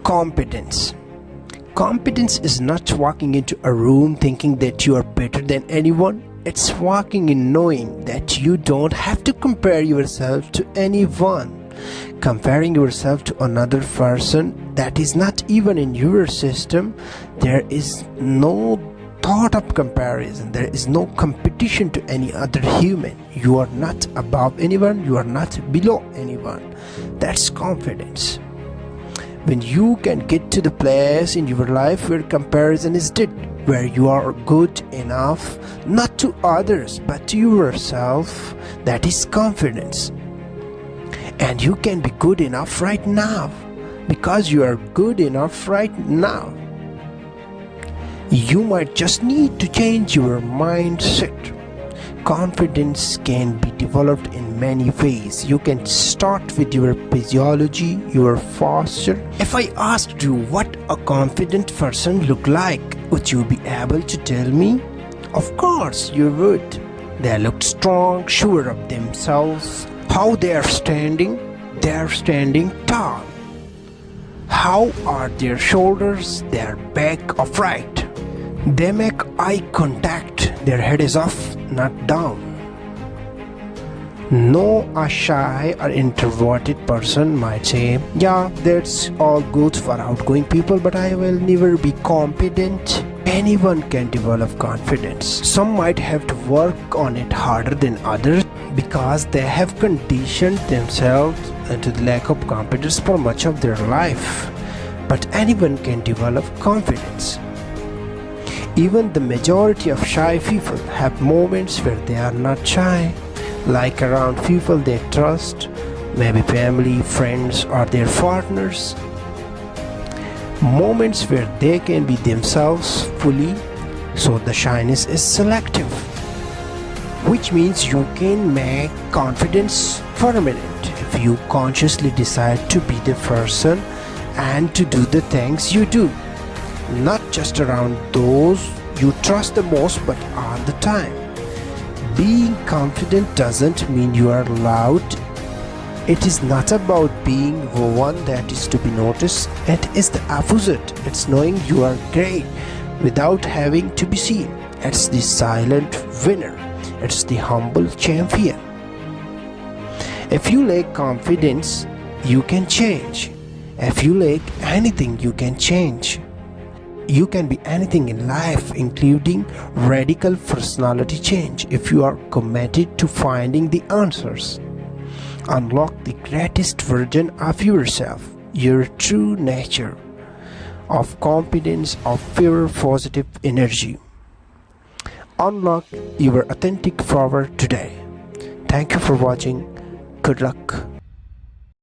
Competence. Competence is not walking into a room thinking that you are better than anyone. It's walking in knowing that you don't have to compare yourself to anyone. Comparing yourself to another person that is not even in your system, there is no thought of comparison. There is no competition to any other human. You are not above anyone. You are not below anyone. That's confidence. When you can get to the place in your life where comparison is dead, where you are good enough, not to others, but to yourself, that is confidence. And you can be good enough right now, because you are good enough right now. You might just need to change your mindset. Confidence can be developed in many ways. You can start with your physiology, your posture. If I asked you what a confident person look like, would you be able to tell me? Of course you would. They look strong, sure of themselves. How they are standing? They are standing tall. How are their shoulders? They are back upright. They make eye contact. Their head is off, not down. No, a shy or introverted person might say, yeah, that's all good for outgoing people, but I will never be confident. Anyone can develop confidence. Some might have to work on it harder than others because they have conditioned themselves into the lack of confidence for much of their life. But anyone can develop confidence. Even the majority of shy people have moments where they are not shy, like around people they trust, maybe family, friends, or their partners. Moments where they can be themselves fully, so the shyness is selective, which means you can make confidence permanent if you consciously decide to be the person and to do the things you do. Not just around those you trust the most, but all the time. Being confident doesn't mean you are loud. It is not about being the one that is to be noticed. It is the opposite. It's knowing you are great without having to be seen. It's the silent winner. It's the humble champion. If you lack confidence, you can change. If you lack anything, you can change. You can be anything in life, including radical personality change, if you are committed to finding the answers. Unlock the greatest version of yourself, your true nature, of confidence, of pure positive energy. Unlock your authentic power today. Thank you for watching. Good luck.